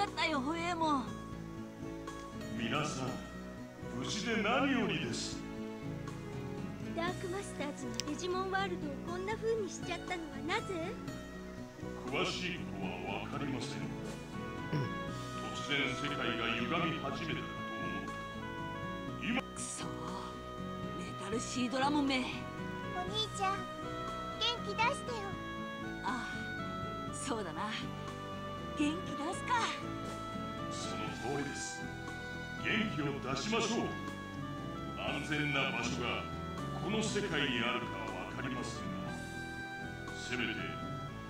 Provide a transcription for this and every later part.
かったよ、ホエーモン。皆さん、無事で何よりです。ダークマスターズがデジモンワールドをこんな風にしちゃったのはなぜ？詳しいことは分かりません。突然世界が歪み始めたかと思った。くそ、メタルシードラモンめ。お兄ちゃん、元気出してよ。ああ、そうだな。元気出すか。その通りです。元気を出しましょう。安全な場所がこの世界にあるかは分かりませんが、せめて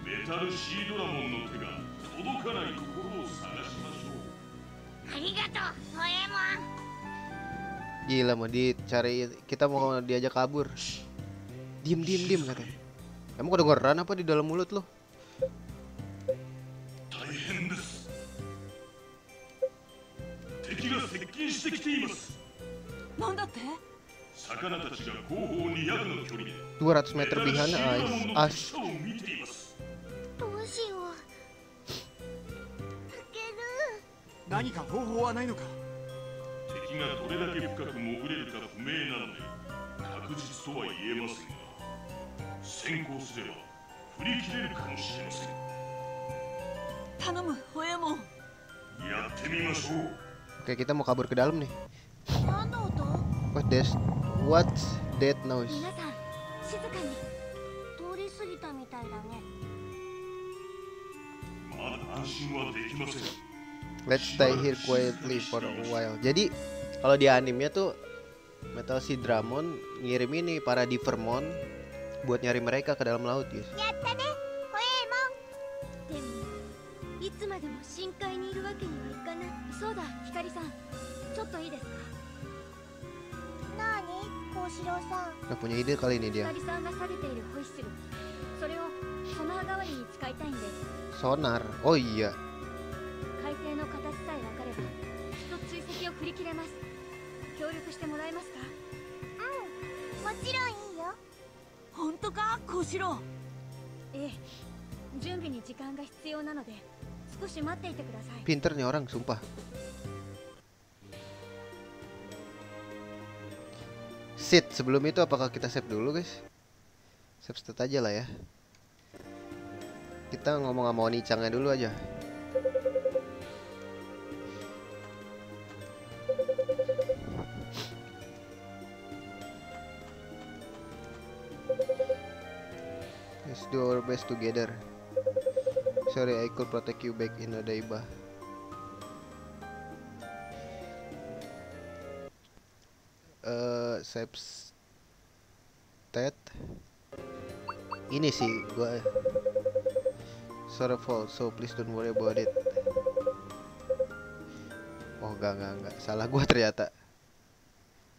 メタルシードラモンの手が届かないところを探しましょう。ありがとう、ホエモン。Gila mau dicari, kita mau diajak kabur. Diem katanya. Emang kedengeran apa di dalam mulut lo? 大変です。敵が接近してきています。なんだって？魚たちが後方200の距離で200 meter behind us. どうしよう。たける。何か方法はないのか。敵がどれだけ深く潜れるか不明なので確実とは言えませんが、先行すれば振り切れるかもしれません。頼む、ホエーモン。やってみましょう。 Oke, kita mau kabur ke dalam nih. 何の音？ What's that noise? 皆さん、静かに。通り過ぎたみたいだね。まだ安心はできません。 Let's stay here quietly for a while. Jadi kalau di animenya tuh Metal Seedramon ngirim ini para Divermon buat nyari mereka ke dalam laut, guys. やったね、ホエーモン。でも、いつまでも深海にいるわけにはいかない。そうだ、ヒカリさん、ちょっといいですか？なに、コウシロウさん。 Nggak punya ide kali ini ヒ dia. カリさんが下げているホイッスル、それをソナー代わりに使いたいんです。 Sonar. Oh iya. 海底の形さえ分かれば、きっと追跡を振り切れます。協力してもらえますか？うん、もちろんいいよ。本当か、小四郎？ええ、準備に時間が必要なので少し待っていてください。 Pinter nih orang, sumpah. Sit, sebelum itu apakah kita save dulu, guys? Save state aja lah ya. Kita ngomong sama Oni-channya dulu aja. Let's do our best together. Sorry, I could protect you back in Odaiba. Save state. Ini sih gua sorry fault, so please don't worry about it. Oh enggak, salah gua ternyata.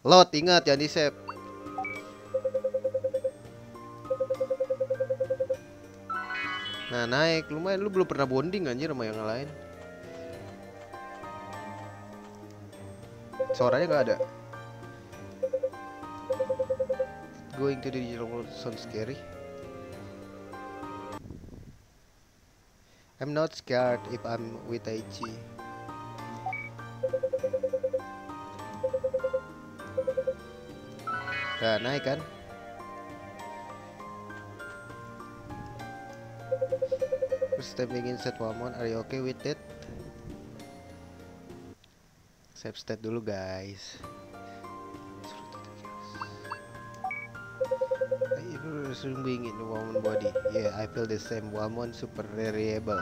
Load, ingat jangan di save. Nah naik, lumayan. Lu belum pernah bonding anjir sama yang lain. Suaranya nggak ada. Going to the digital world sounds scary. I'm not scared if I'm with Taichi. Nah naik kan. Stepping inside Wamon, are you okay with it? Save state dulu guys. Being in the Wamon body. Yeah, I feel the same. Wamon super reliable.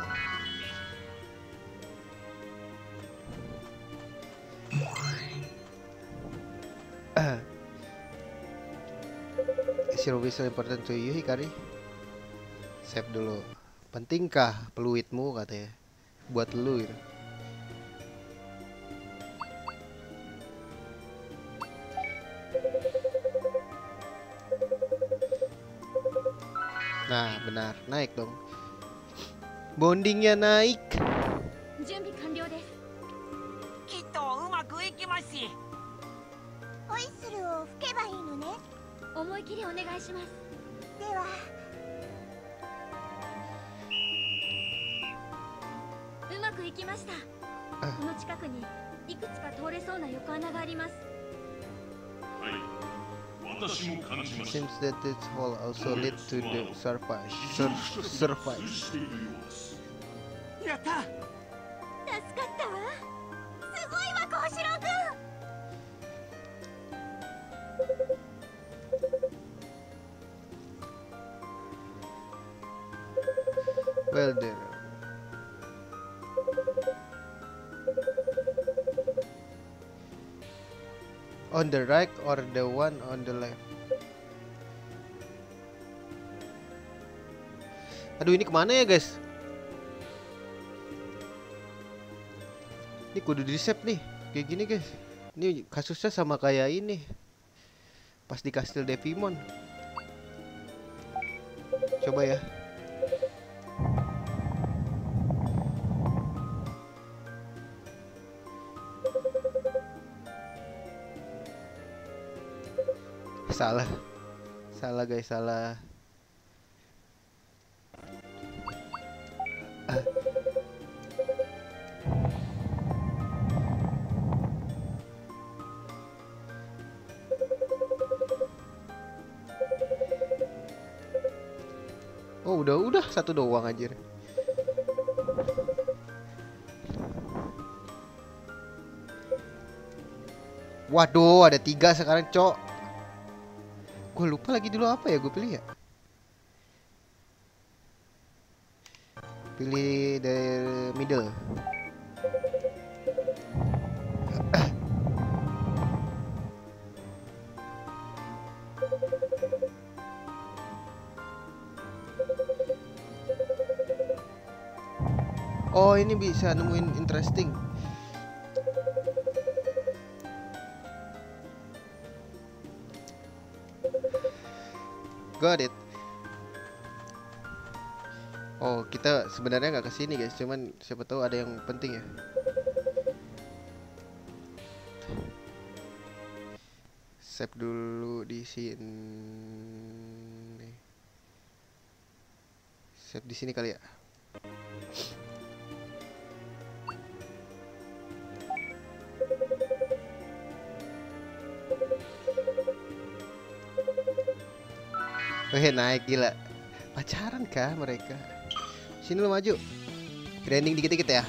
Is your wish so important to you, Hikari? Save dulu. Pentingkah peluitmu katanya? Buat lu gitu. Nah benar, naik dong. Bondingnya naik. 準備完了です。きっとうまくいきます。ホイッスルを吹けばいいのね。思い切りお願いします。では。うまくいきました。この近くにいくつか通れそうな横穴があります。はい、私も感じました。 Seems that this hole also lead to the surface. しているようです。やった。助かったわ。すごいわ、幸四郎くん。Well there. On the right or the one on the left? Aduh, ini kemana ya guys? Ini kudu di save nih, kayak gini guys. Ini kasusnya sama kayak ini pas di Kastil Devimon. Coba ya. Salah guys, salah. Oh udah satu doang anjir. Waduh, ada 3 sekarang, cok. Gue lupa lagi dulu apa ya gue pilih ya. Pilih dari middle. Oh, ini bisa nemuin interesting. Got it. Oh, kita sebenarnya nggak kesini guys, cuman siapa tahu ada yang penting ya. Save dulu di sini. Save di sini kali ya. Weh, naik gila. Pacaran kah mereka? Sini lu maju. Grinding dikit-dikit ya.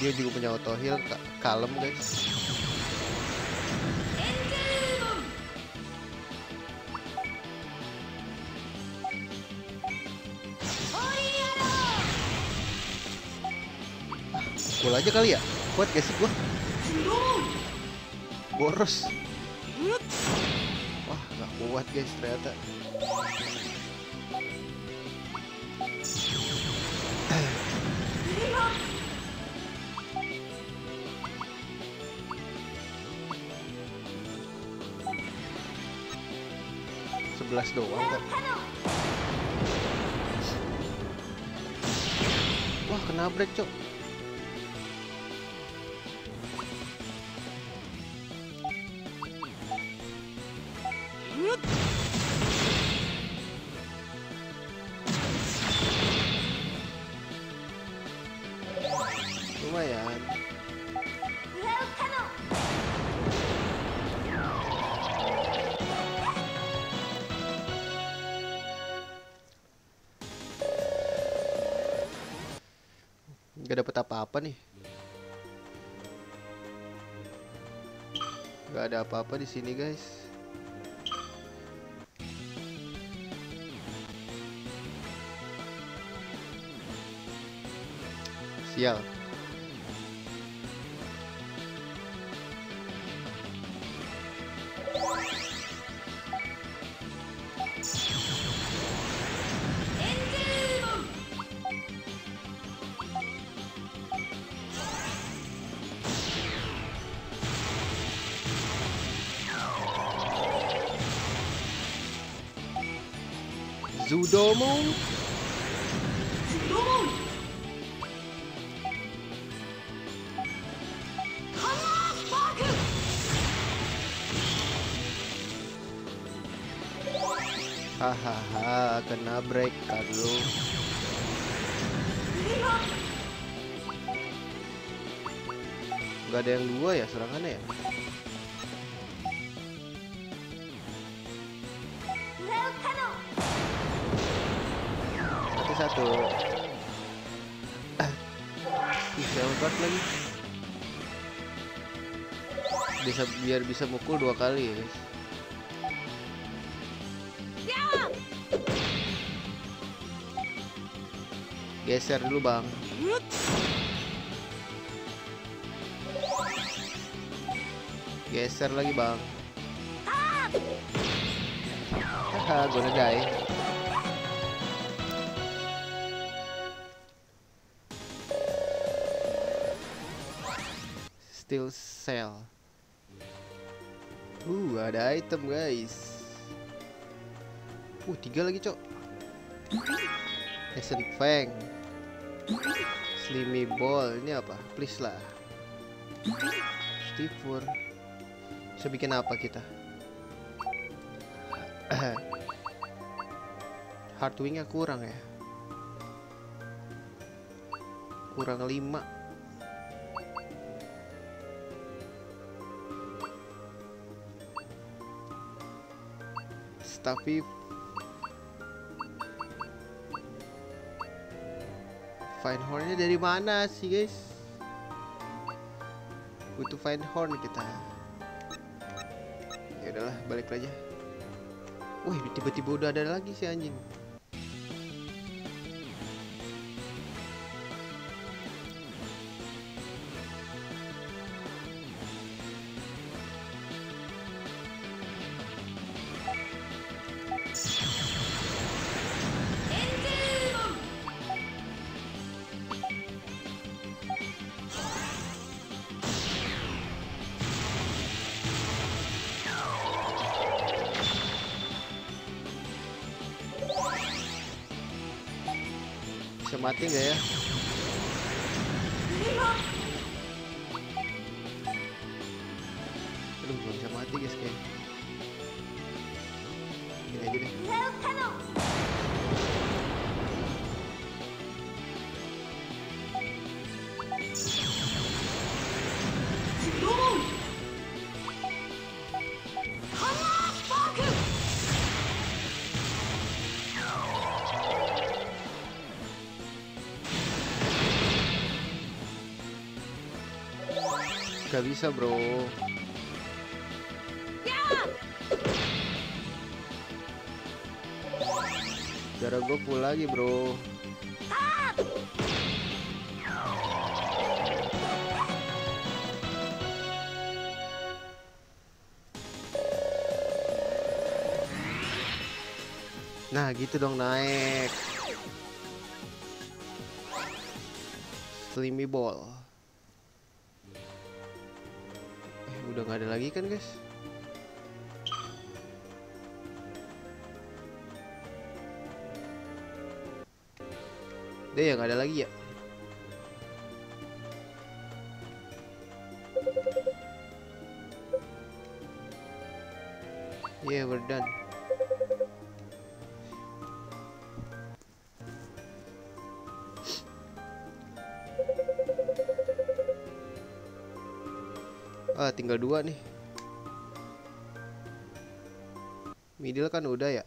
Dia juga punya auto heal, kalem guys. Gol aja kali ya. Kuat gak sih gua? Boros. Wah, gak kuat guys ternyata. Sebelas doang kok. Wah, kena break cok. Lumayan. Gak dapet apa-apa nih. Gak ada apa-apa di sini guys. Sial. Zudomo. Hahaha, kena break kan lu. Gak ada yang dua ya serangannya ya? Satu. Bisa angkat lagi. Biar bisa mukul 2 kali ya guys. Geser dulu bang. Geser lagi bang. Haha, gonna die. Still sell. Ada item guys. 3 lagi cok. Ascent Fang, Slimy Ball, ini apa? Please lah. Stifur. Bisa bikin apa kita? Heartwingnya kurang ya. Kurang 5. Tapi Fine Horn-nya dari mana sih guys? Butuh Fine Horn kita. Ya udahlah, balik aja. Wih, tiba-tiba udah ada lagi si anjing. Bisa mati nggak ya? Aduh, belum bisa mati guys kayak. Gini aja deh. Gak bisa bro. Darah gue full lagi bro. Nah gitu dong naik. Slimy Ball. Udah nggak ada lagi kan guys? Deh ya nggak ada lagi ya. Yeah, we're done. Tinggal 2 nih. Middle kan udah ya.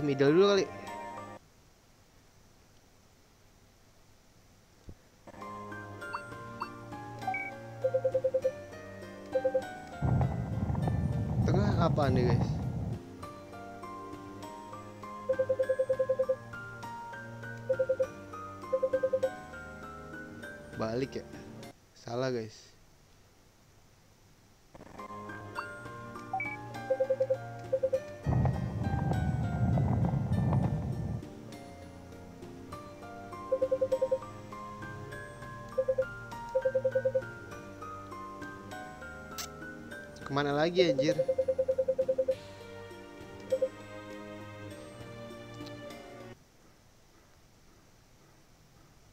Middle dulu kali. Tengah apaan nih guys? Balik ya? Salah guys. Kemana lagi anjir?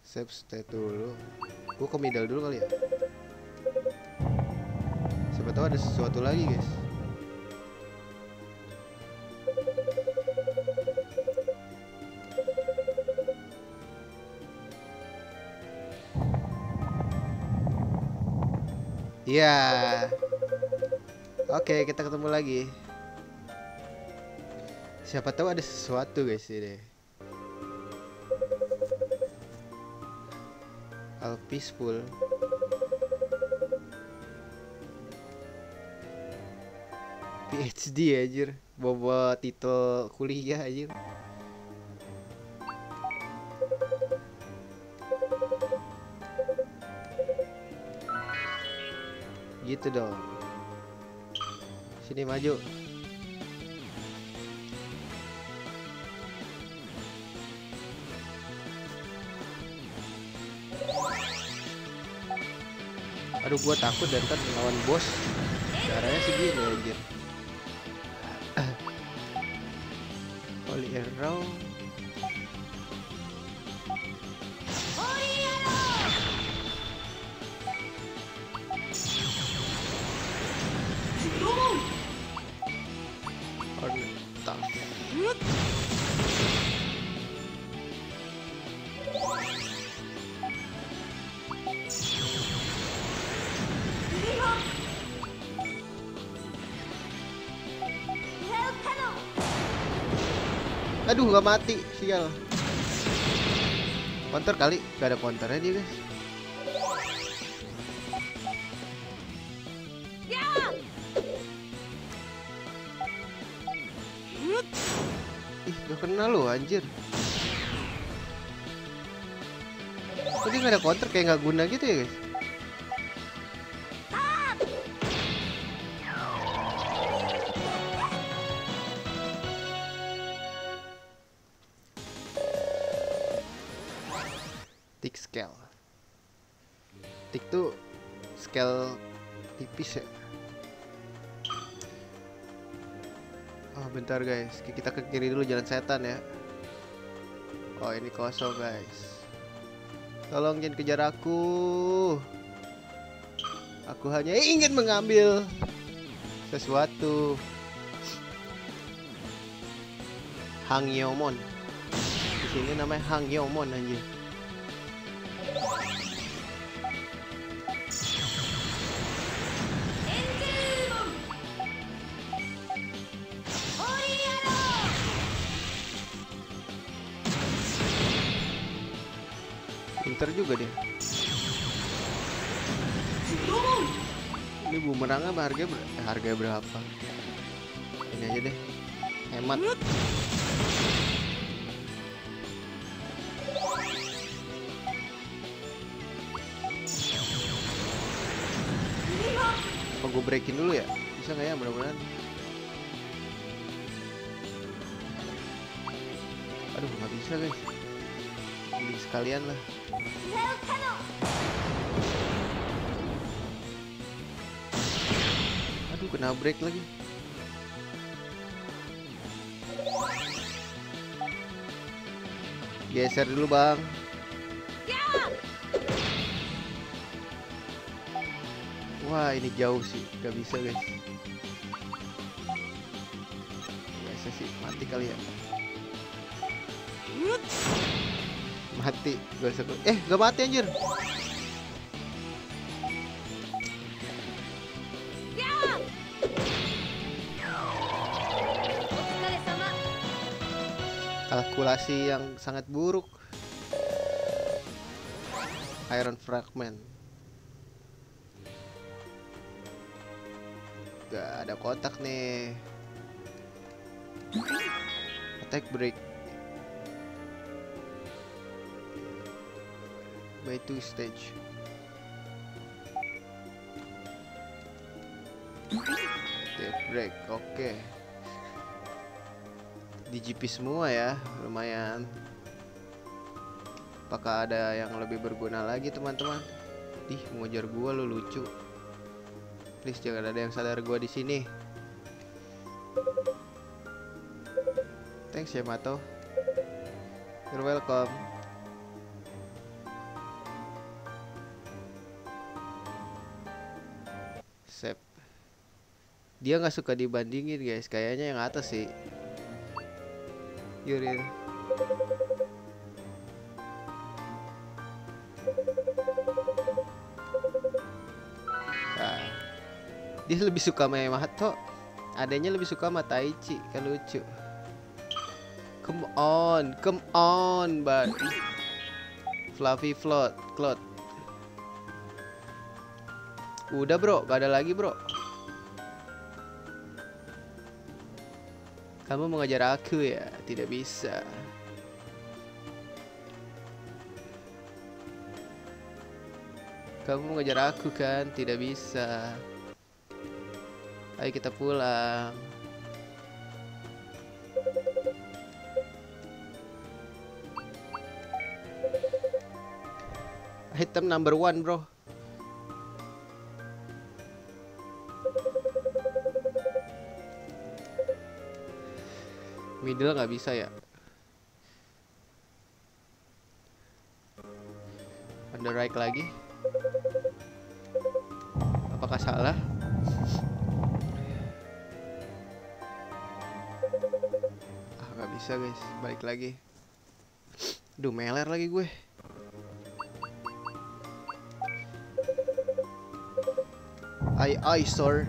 Save state dulu. Gua ke middle dulu kali ya. Siapa tahu ada sesuatu lagi, guys. Iya. Oke, kita ketemu lagi. Siapa tahu ada sesuatu, guys, ini. All peaceful. PhD anjir, bawa titel kuliah anjir. Gitu dong. Sini maju. Aduh, gua takut dan ntar melawan bos. Caranya segini anjir. Holy arrow. Aduh, gak mati, sial. Counter kali, gak ada counternya dia, guys. Ih, gak kena lo, anjir. Kok dia gak ada counter, kayak gak guna gitu ya, guys. Tick scale. Tick tuh scale tipis ya. Oh, bentar guys, kita ke kiri dulu, jalan setan ya. Oh, ini kosong guys. Tolong jangan kejar aku. Aku hanya ingin mengambil sesuatu. Hangyomon. Di sini namanya Hangyomon anjir. Pinter juga dia. Ini bumerangnya harga berapa? Ini aja deh, hemat. Apa gue breakin dulu ya? Bisa nggak ya? Mudah-mudahan. Aduh, nggak bisa guys. Beli sekalian lah. Aduh, kena break lagi. Geser dulu bang. Wah, ini jauh sih, gak bisa guys. Biasa sih, mati kali ya. Mati, gak mati anjir. Kalkulasi yang sangat buruk. Iron fragment. Gak ada kotak nih. Attack break. By 2 stage. Attack break, oke. DGP semua ya, lumayan. Apakah ada yang lebih berguna lagi teman-teman? Ih, mengejar gua lu, lucu. Please jangan ada yang sadar gua di sini. Thanks Yamato. You're welcome. Sep. Dia nggak suka dibandingin guys. Kayaknya yang atas sih. Yurin. Nah, dia lebih suka sama Yamato. Adanya lebih suka sama Taichi. Kan lucu. Come on, bud. Fluffy float, cloud. Udah bro, gak ada lagi bro. Kamu mengejar aku ya? Tidak bisa. Kamu mengejar aku kan? Tidak bisa. Ayo kita pulang. Item number 1 bro. Middle nggak bisa ya. Underride lagi. Apakah salah? Ah nggak bisa guys. Balik lagi. Duh meler lagi gue. I sir.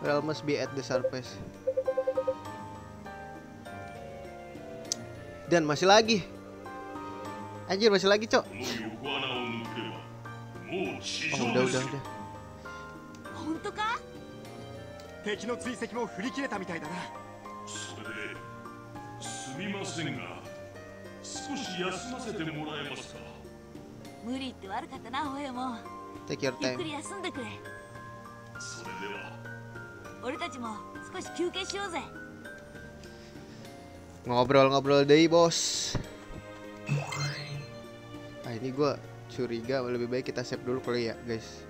Well must be at the surface. Dan masih lagi. Anjir masih lagi cok. Oh udah. 本当か？敵の追跡も振り切れたみたいだな。それですみませんが少し休ませてもらえますか。無理って悪かったな、ホエモン。 Take your ゆっ time. くり休んでくれ。それでは。俺たちも少し休憩しようぜ。 Ngobrol-ngobrol deh bos. Ah ini gue curiga, lebih baik kita save dulu kali ya guys.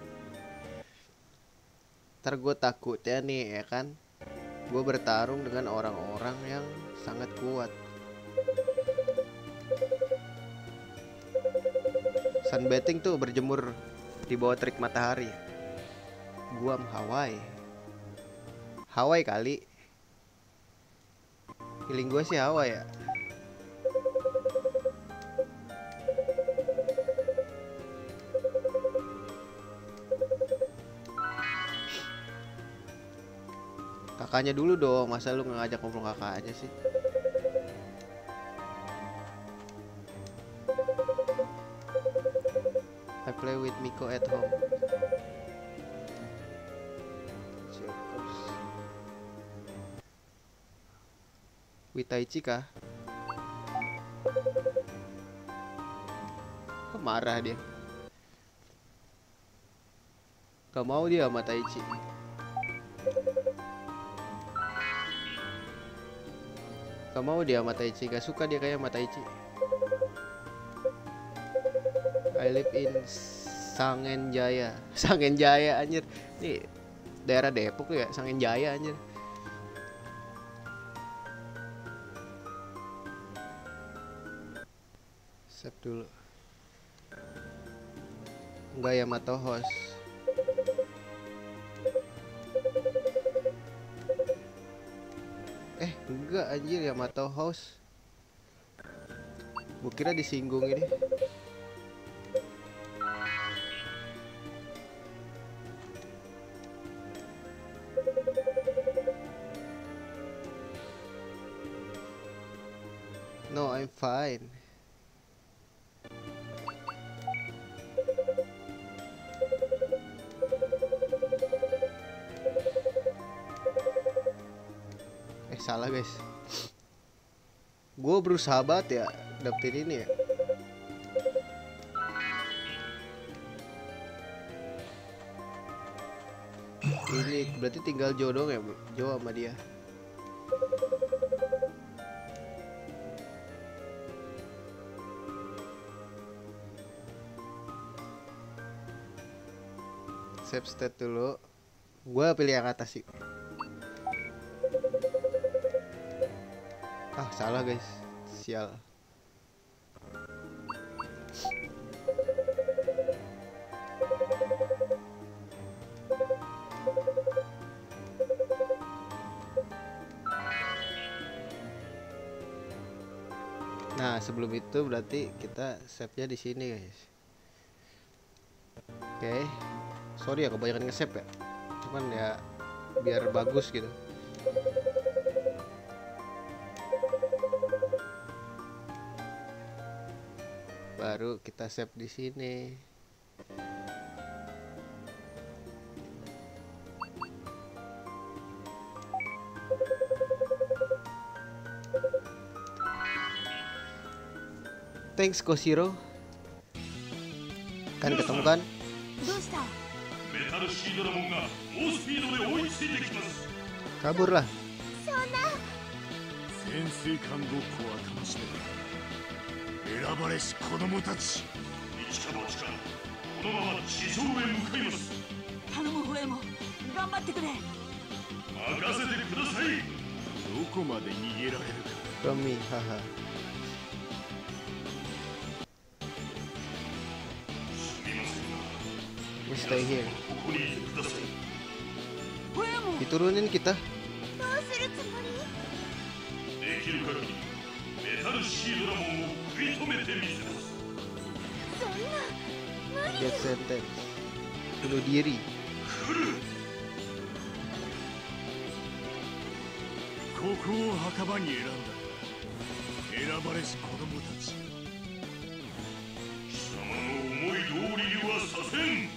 Ntar gue takut ya nih ya kan. Gue bertarung dengan orang-orang yang sangat kuat. Sunbathing tuh berjemur di bawah terik matahari. Guam Hawaii. Hawaii kali. Feeling gue sih Hawaii ya. Kakaknya dulu dong, masa lu nggak ngajak ngobrol kakaknya sih? I play with Miko at home. With Taichi kah? Kok marah dia? Gak mau dia sama Taichi. Gak mau dia sama Taichi, gak suka dia kayak sama Taichi. I live in Sangenjaya. Sangenjaya anjir. Nih daerah Depok ya, Sangenjaya anjir. Save dulu. Enggak ya Yamato host. Enggak anjir Yamato host. Gua kira disinggung ini. No, I'm fine. Salah guys. Gue berusaha banget ya dapetin ini ya. Ini berarti tinggal jodoh ya, Jo sama dia. save state dulu. Gua pilih yang atas sih. Ah, salah guys. Sial. Nah, sebelum itu berarti kita save-nya di sini, guys. Oke. Sorry ya kebanyakan nge-save ya. Cuman ya biar bagus gitu. Baru kita save di sini. Thanks Koshiro. Kan ketemu kan? どうした？メタルシードラモンが猛スピードで追いついてきます。 Kabur lah. 潜水艦ごっこは楽しめ。選ばれし子供たち。一か八か、このまま地上へ向かいます。頼むホエモン、頑張ってくれ。任せてください。どこまで逃げられるか。 From me, haha. すみませんが、 We stay here. ここにいてください。ホエモン、 Diturunin kita. どうするつもり？できる限りメタルシードラモンを食い止めてみせます。そんな無理。 Get sentence. Bunuh diri. ここを墓場に選んだ。選ばれし子供たち。貴様の思い通りにはさせん。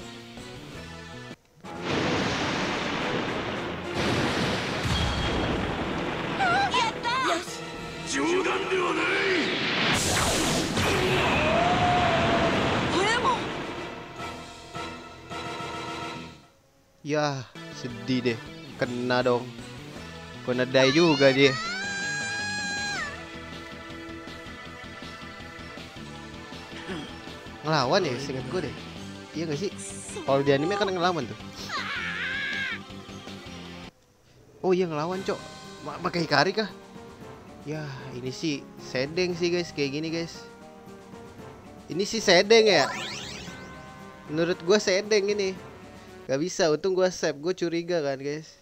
冗談ではない。 ホエモン。 Yah, sedih deh. Kena dong. Kena die juga dia. Ngelawan ya, seinget gue deh. Iya gak sih? Kalau di anime kan ngelawan tuh. Oh iya ngelawan cok. Pakai Hikari kah? Ya ini sih sedeng sih guys, kayak gini guys. Ini sih sedeng ya. Menurut gue sedeng ini. Gak bisa, untung gue save. Gue curiga kan guys.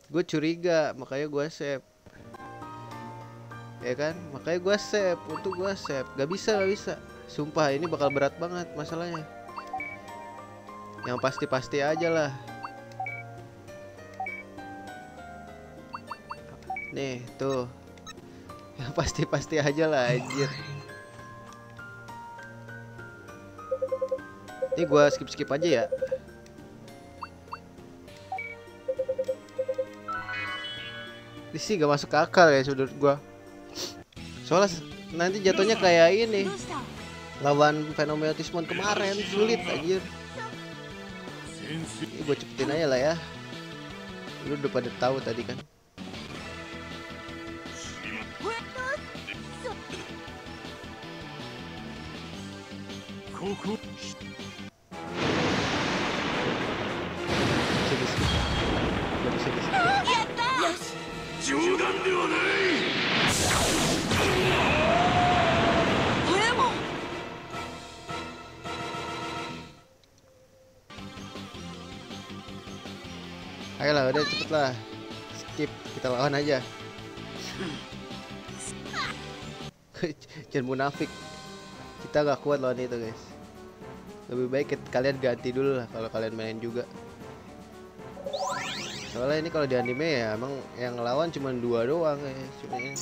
Gue curiga, makanya gue save. Ya kan, makanya gue save. Untung gue save. Gak bisa, gak bisa. Sumpah ini bakal berat banget masalahnya. Yang pasti-pasti aja lah. Nih tuh. Yang pasti-pasti aja lah anjir. Ini gua skip-skip aja ya. Ini sih gak masuk akal ya menurut gua. Soalnya nanti jatuhnya kayak ini. どうした？ Lawan Phenomeotismon kemarin sulit anjir. Ini gua cepetin aja lah ya. Lu udah pada tahu tadi kan. Ayolah udah cepet lah. Skip, kita lawan aja. Jangan munafik. Kita gak kuat lawan itu guys. Lebih baik kalian ganti dulu lah kalau kalian main juga. Soalnya ini kalau di anime ya emang yang ngelawan cuma 2 doang guys. Cuma ini.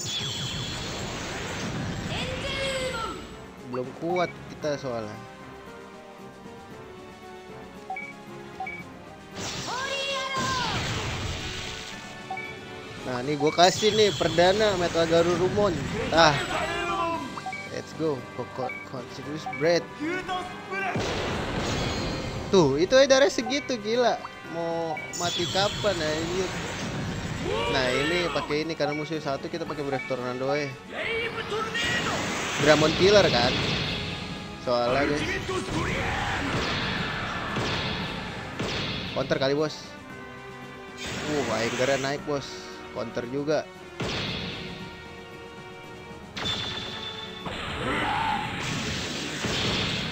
Belum kuat kita soalnya. Nah ini gue kasih nih perdana Metal Garurumon. Ah, let's go. Continuous breath. Tuh itu darah segitu gila. Mau mati kapan anjir. Nah ini pakai ini karena musuh satu kita pakai Brave Tornado ya. Dramon Killer kan. Soalnya guys. Counter kali bos. Anger naik bos. Counter juga.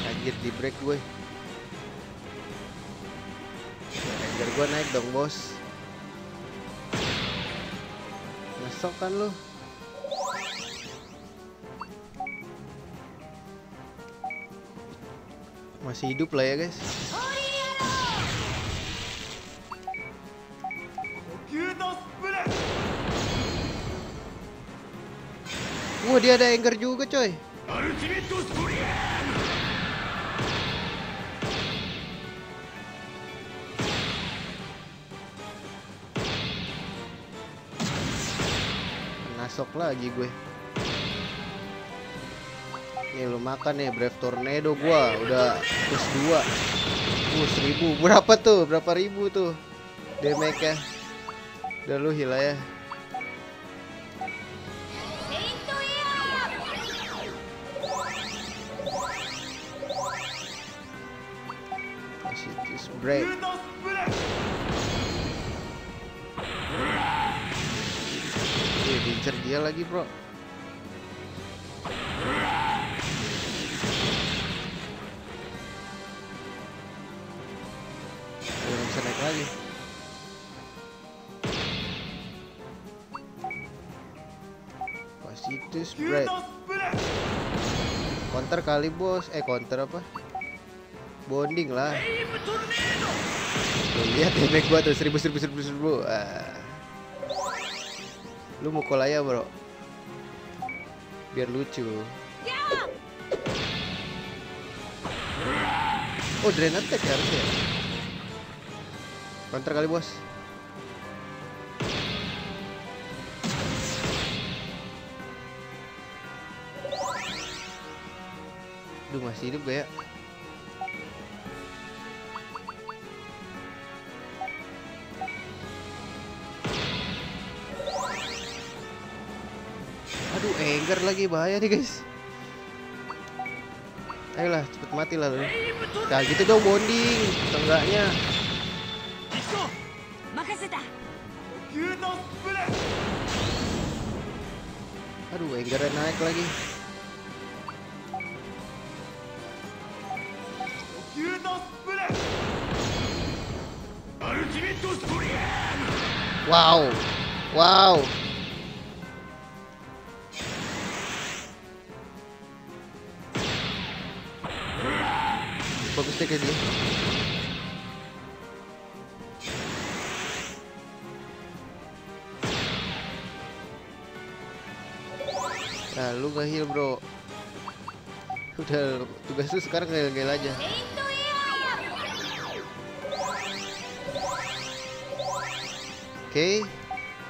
Anjir di break gue. Anger gue naik dong bos. Masuk kan lu. Masih hidup lah ya guys. Wah dia ada anger juga coy. Nasok lagi gue. Nih lu makan nih Brave Tornado gua udah plus 2. 1000. Berapa tuh? Berapa ribu tuh? Damage-nya. Udah lu heal ya. Positive break. Diincer dia lagi bro. Belum bisa naik lagi. Positive spread. Counter kali bos. Counter apa? Bonding lah. Tuh, lihat damage gua tuh 1000. Lu mukul aja bro. Biar lucu. Oh drain attack ya harusnya. Counter kali bos. Duh masih hidup gak ya? Aduh anger lagi, bahaya nih guys. Ayolah cepet mati lah lu. Nah gitu dong bonding. Enggaknya. Aduh anger naik lagi. Wow. Bagus deh kayak dia. Nah lu gak heal bro. Udah tugas lu sekarang ngel-ngel aja. Oke,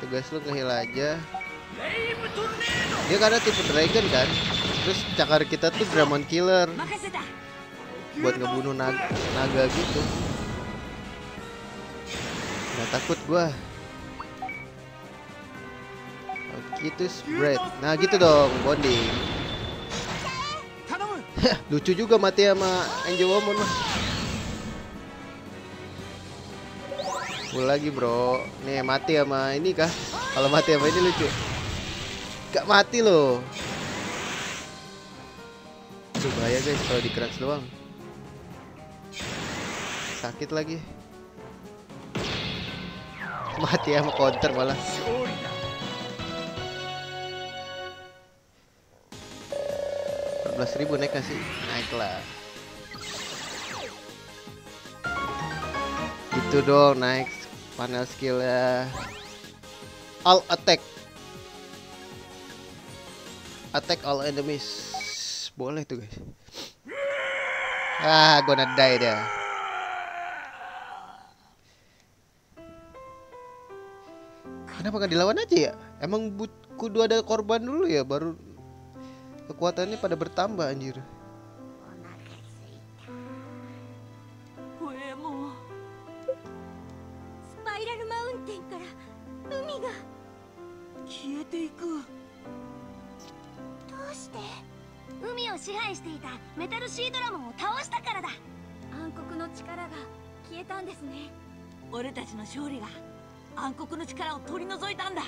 tugas lu nge-heal aja. Dia karena tipe dragon kan. Terus cakar kita tuh Dramon Killer buat ngebunuh naga gitu. Nggak takut gua. Gitu spread. Nah gitu dong bonding. Lucu juga mati sama Angel Woman mah. Full lagi bro. Nih mati sama ini kah? Kalau mati sama ini lucu. Gak mati loh. Aduh bahaya guys kalau di crash doang. Sakit lagi. Mati sama counter malah. 14.000 naik kasih. Naiklah. Gitu dong naik panel skill ya. All attack. Attack all enemies. Boleh tuh guys. Gonna die dah. Kenapa gak dilawan aja ya? Emang kudu ada korban dulu ya baru kekuatannya pada bertambah anjir. Spiral Mountain から海が消えていく。どうして？海を支配していたメタルシードラモンを倒したからだ。暗黒の力が消えたんですね。俺たちの勝利が暗黒の力を取り除いたんだ。